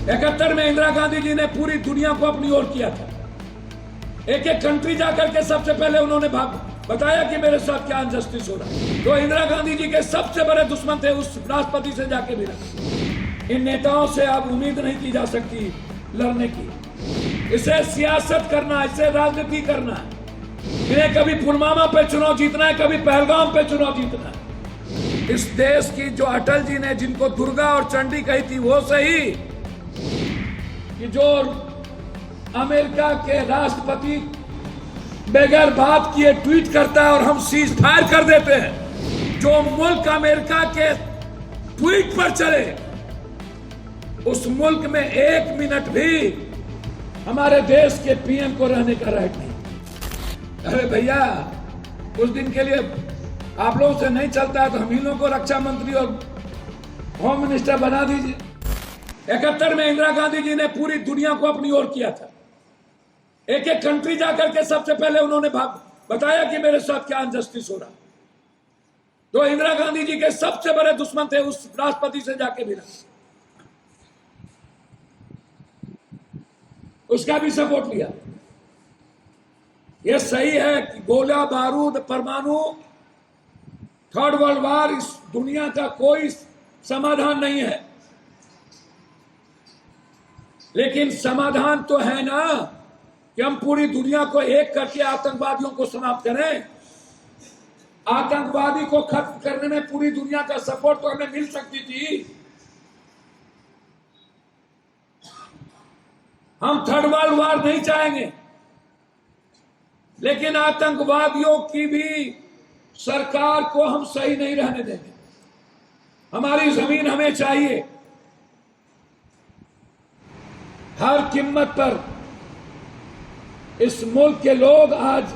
71 में इंदिरा गांधी जी ने पूरी दुनिया को अपनी ओर किया था। एक एक कंट्री जाकर के सबसे पहले उन्होंने बताया कि मेरे साथ क्या अनजस्टिस हो रहा है। तो इंदिरा गांधी जी के सबसे बड़े दुश्मन थे उस राष्ट्रपति से जाके मिला। इन नेताओं से अब उम्मीद नहीं की जा सकती लड़ने की। इसे सियासत करना, इसे राजनीति करना। इन्हें कभी पुलवामा पे चुनाव जीतना है, कभी पहलगाम पे चुनाव जीतना है। इस देश की जो अटल जी ने जिनको दुर्गा और चंडी कही थी वो सही, कि जो अमेरिका के राष्ट्रपति बगैर बात किए ट्वीट करता है और हम सीज फायर कर देते हैं। जो मुल्क अमेरिका के ट्वीट पर चले, उस मुल्क में 1 मिनट भी हमारे देश के पीएम को रहने का राइट नहीं। अरे भैया, कुछ दिन के लिए आप लोगों से नहीं चलता है तो हम इन लोगों को रक्षा मंत्री और होम मिनिस्टर बना दीजिए। 71 में इंदिरा गांधी जी ने पूरी दुनिया को अपनी ओर किया था। एक एक कंट्री जाकर के सबसे पहले उन्होंने बताया कि मेरे साथ क्या अनजस्टिस हो रहा है। तो इंदिरा गांधी जी के सबसे बड़े दुश्मन थे उस राष्ट्रपति से जाके मिला। उसका भी सपोर्ट लिया। यह सही है कि गोला बारूद, परमाणु, थर्ड वर्ल्ड वॉर इस दुनिया का कोई समाधान नहीं है, लेकिन समाधान तो है ना कि हम पूरी दुनिया को एक करके आतंकवादियों को समाप्त करें। आतंकवादी को खत्म करने में पूरी दुनिया का सपोर्ट तो हमें मिल सकती थी। हम थर्ड वर्ल्ड वॉर नहीं चाहेंगे, लेकिन आतंकवादियों की भी सरकार को हम सही नहीं रहने देंगे। हमारी जमीन हमें चाहिए हर कीमत पर। इस मुल्क के लोग आज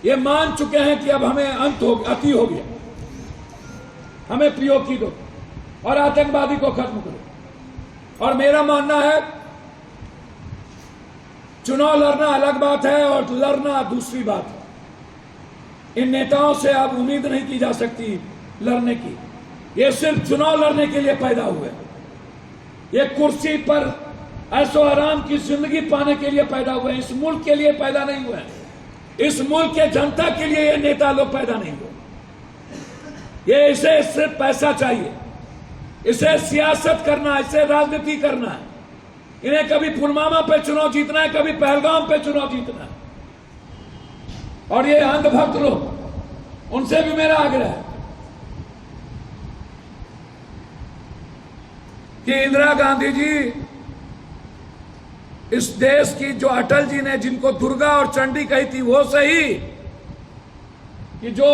ये मान चुके हैं कि अब हमें अति हो गया, हमें पीओके दो और आतंकवादी को खत्म करो। और मेरा मानना है, चुनाव लड़ना अलग बात है और लड़ना दूसरी बात है। इन नेताओं से अब उम्मीद नहीं की जा सकती लड़ने की। ये सिर्फ चुनाव लड़ने के लिए पैदा हुए। ये कुर्सी पर ऐशो आराम की जिंदगी पाने के लिए पैदा हुए। इस मुल्क के लिए पैदा नहीं हुए। इस मुल्क के जनता के लिए ये नेता लोग पैदा नहीं हुए। ये इसे सिर्फ पैसा चाहिए, इसे सियासत करना, इसे राजनीति करना है। इन्हें कभी पुलवामा पे चुनाव जीतना है, कभी पहलगाम पे चुनाव जीतना है। और ये अंधभक्त लोग, उनसे भी मेरा आग्रह है कि इंदिरा गांधी जी, इस देश की जो अटल जी ने जिनको दुर्गा और चंडी कही थी वो सही, कि जो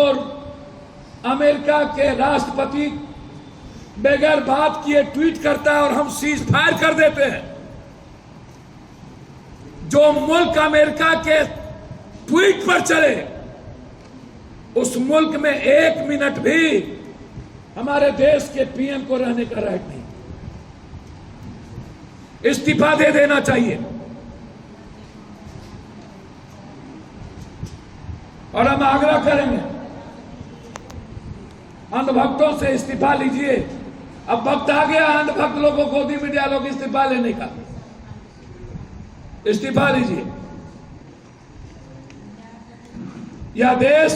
अमेरिका के राष्ट्रपति बगैर बात किए ट्वीट करता है और हम सीज फायर कर देते हैं। जो मुल्क अमेरिका के ट्वीट पर चले, उस मुल्क में 1 मिनट भी हमारे देश के पीएम को रहने का राइट नहीं। इस्तीफा दे देना चाहिए। और हम आग्रह करेंगे अंधभक्तों से, इस्तीफा लीजिए। अब वक्त आ गया अंधभक्त लोगों को, गोदी मीडिया लोग इस्तीफा लेने का। इस्तीफा लीजिए। यह देश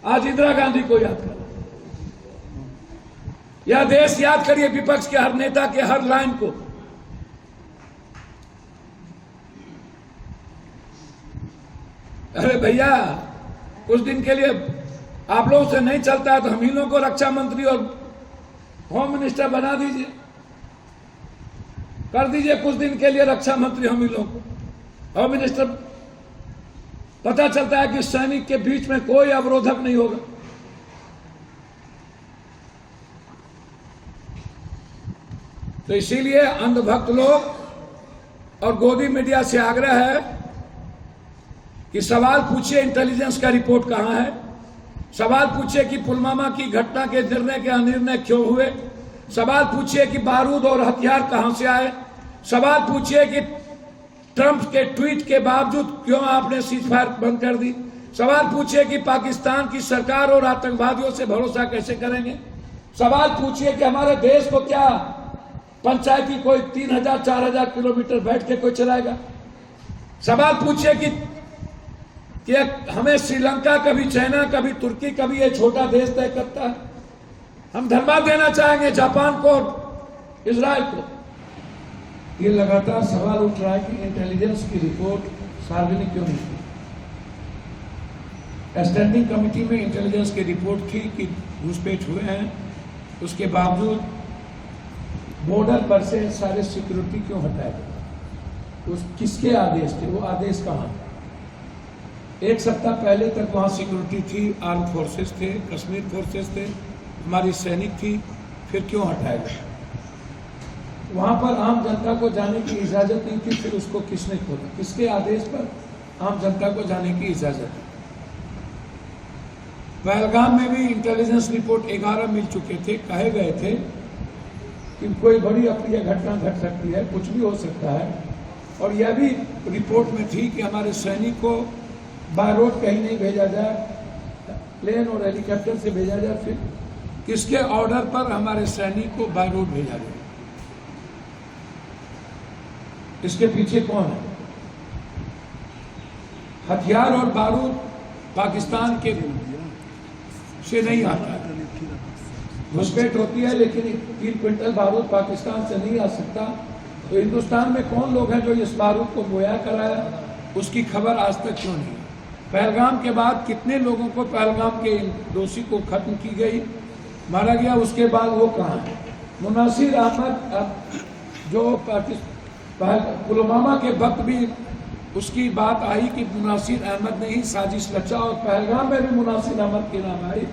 आज इंदिरा गांधी को याद कर, यह देश याद करिए विपक्ष के हर नेता के हर लाइन को। अरे भैया, कुछ दिन के लिए आप लोगों से नहीं चलता है तो हम इन लोगों को रक्षा मंत्री और होम मिनिस्टर बना दीजिए, कर दीजिए कुछ दिन के लिए रक्षा मंत्री हम इन लोगों को, होम मिनिस्टर। पता चलता है कि सैनिक के बीच में कोई अवरोधक नहीं होगा। तो इसीलिए अंधभक्त लोग और गोदी मीडिया से आग्रह है कि सवाल पूछिए इंटेलिजेंस का रिपोर्ट कहां है। सवाल पूछिए कि पुलवामा की घटना के निर्णय के अनिर्णय क्यों हुए। सवाल पूछिए कि बारूद और हथियार कहां से आए। सवाल पूछिए कि ट्रंप के ट्वीट के बावजूद क्यों आपने सीजफायर बंद कर दी। सवाल पूछिए कि पाकिस्तान की सरकार और आतंकवादियों से भरोसा कैसे करेंगे। सवाल पूछिए कि हमारे देश को क्या पंचायती कोई 3000 4000 किलोमीटर बैठ के कोई चलाएगा? सवाल पूछिए कि हमें श्रीलंका, कभी चाइना, कभी तुर्की, कभी ये छोटा देश तय करता है? हम धन्यवाद देना चाहेंगे जापान को, इजराइल को। ये लगातार सवाल उठ रहा है कि इंटेलिजेंस की रिपोर्ट सार्वजनिक क्यों नहीं की? स्टैंडिंग कमेटी में इंटेलिजेंस की रिपोर्ट थी कि घुसपैठ हुए हैं, उसके बावजूद बॉर्डर पर से सारे सिक्योरिटी क्यों हटाए गए? उस किसके आदेश थे? वो आदेश कहाँ थे? एक सप्ताह पहले तक वहाँ सिक्योरिटी थी, आर्म फोर्सेस थे, कश्मीर फोर्सेस थे, हमारी सैनिक थी, फिर क्यों हटाए गए? वहाँ पर आम जनता को जाने की इजाज़त नहीं थी, फिर उसको किसने खोला? किसके आदेश पर आम जनता को जाने की इजाज़त है? पहलगाम में भी इंटेलिजेंस रिपोर्ट 11 मिल चुके थे, कहे गए थे कि कोई बड़ी अप्रिय घटना घट सकती है, कुछ भी हो सकता है। और यह भी रिपोर्ट में थी कि हमारे सैनिक को बाय रोड कहीं नहीं भेजा जाए, प्लेन और हेलीकॉप्टर से भेजा जाए। फिर किसके ऑर्डर पर हमारे सैनिक को बाय रोड भेजा गया? इसके पीछे कौन है? हथियार और बारूद पाकिस्तान के से नहीं आता है, घुसपैठ होती है, लेकिन 3 क्विंटल बारूद पाकिस्तान से नहीं आ सकता। तो हिंदुस्तान में कौन लोग हैं जो इस बारूद को मुहैया कराया? उसकी खबर आज तक क्यों नहीं? पहलगाम के बाद कितने लोगों को, पहलगाम के दोषी को खत्म की गई, मारा गया, उसके बाद वो कहाँ है? मुनासिर अहमद, जो पुलवामा के वक्त भी उसकी बात आई कि मुनासिर अहमद ने ही साजिश रचा, और पहलगाम में भी मुनासिर अहमद के नाम आई।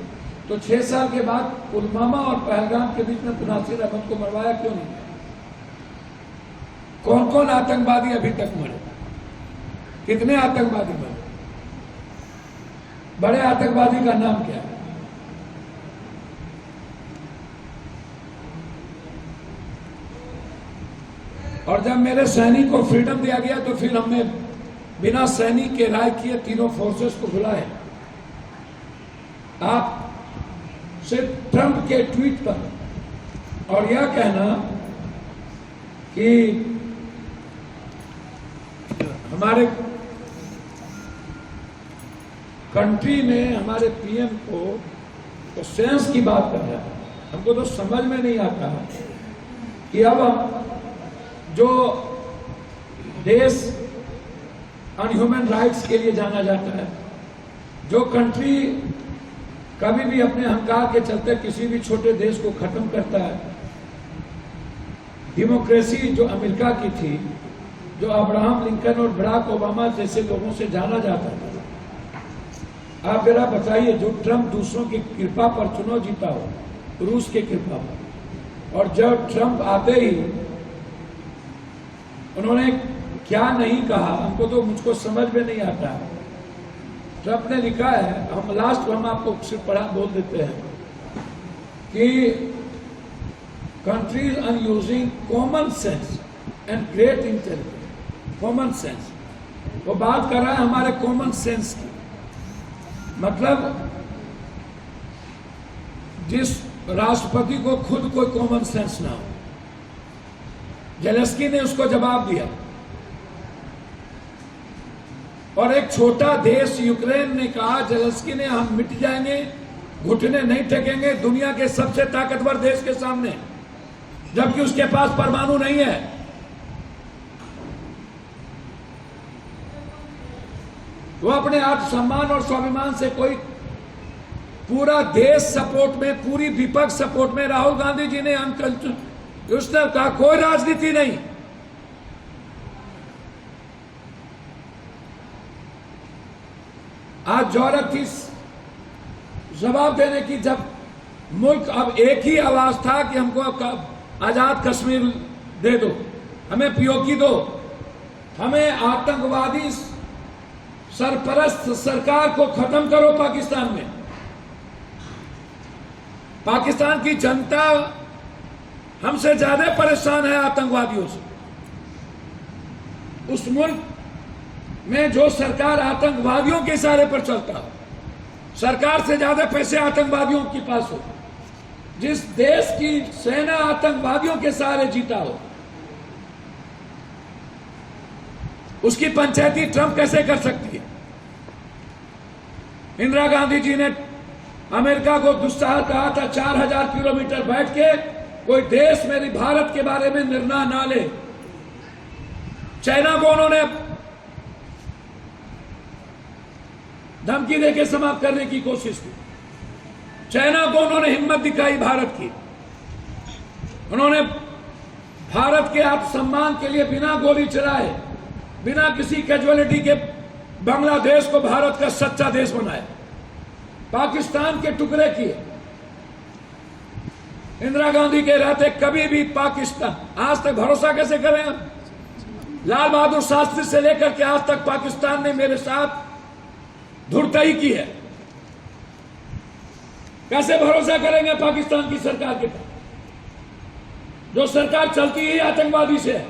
तो 6 साल के बाद पुलवामा और पहलगाम के बीच में मुनासिर अहमद को मरवाया क्यों नहीं? कौन कौन आतंकवादी अभी तक मरे? कितने आतंकवादी मरे? बड़े आतंकवादी का नाम क्या है? और जब मेरे सैनिक को फ्रीडम दिया गया तो फिर हमने बिना सैनिक के राय किए तीनों फोर्सेस को बुलाए। आप सिर्फ ट्रंप के ट्वीट पर और यह कहना कि हमारे कंट्री में हमारे पीएम को तो सेंस की बात कर रहा है, हमको तो समझ में नहीं आता कि अब जो देश अनह्यूमन राइट्स के लिए जाना जाता है, जो कंट्री कभी भी अपने अहंकार के चलते किसी भी छोटे देश को खत्म करता है, डेमोक्रेसी जो अमेरिका की थी, जो अब्राहम लिंकन और बराक ओबामा जैसे लोगों से जाना जाता था, आप जरा बताइए, जो ट्रंप दूसरों की कृपा पर चुनाव जीता हो, रूस के कृपा पर, और जब ट्रंप आते ही उन्होंने क्या नहीं कहा, हमको तो मुझको समझ में नहीं आता है। ट्रंप ने लिखा है, हम आपको सिर्फ पढ़ा बोल देते हैं कि countries are using common sense and great intelligence. Common sense, वो बात कर रहा है हमारे कॉमन सेंस की, मतलब जिस राष्ट्रपति को खुद कोई कॉमन सेंस ना हो। जेलेंस्की ने उसको जवाब दिया, और एक छोटा देश यूक्रेन ने कहा, जेलेंस्की ने, हम मिट जाएंगे, घुटने नहीं टेकेंगे दुनिया के सबसे ताकतवर देश के सामने, जबकि उसके पास परमाणु नहीं है। वो अपने आत्मसम्मान और स्वाभिमान से कोई, पूरा देश सपोर्ट में, पूरी विपक्ष सपोर्ट में, राहुल गांधी जी ने उसने कहा कोई राजनीति नहीं। आज जरूरत थी जवाब देने की, जब मुल्क अब एक ही आवाज था कि हमको आजाद कश्मीर दे दो, हमें पीओके दो, हमें आतंकवादी सरपरस्त सरकार को खत्म करो पाकिस्तान में। पाकिस्तान की जनता हमसे ज्यादा परेशान है आतंकवादियों से। उस मुल्क में जो सरकार आतंकवादियों के इशारे पर चलता हो, सरकार से ज्यादा पैसे आतंकवादियों के पास हो, जिस देश की सेना आतंकवादियों के सहारे जीता हो, उसकी पंचायती ट्रंप कैसे कर सकती है? इंदिरा गांधी जी ने अमेरिका को दुस्साहस कहा था 4000 किलोमीटर बैठ के कोई देश मेरी भारत के बारे में निर्णय ना ले। चाइना को उन्होंने धमकी देके समाप्त करने की कोशिश की। चाइना को उन्होंने हिम्मत दिखाई भारत की। उन्होंने भारत के आत्मसम्मान के लिए बिना गोली चलाए, बिना किसी कैजुअलिटी के बांग्लादेश को भारत का सच्चा देश बनाया, पाकिस्तान के टुकड़े किए। इंदिरा गांधी के रहते कभी भी पाकिस्तान, आज तक भरोसा कैसे करें हम? लाल बहादुर शास्त्री से लेकर के आज तक पाकिस्तान ने मेरे साथ धुरताई की है। कैसे भरोसा करेंगे पाकिस्तान की सरकार के पास? जो सरकार चलती है आतंकवादी से है।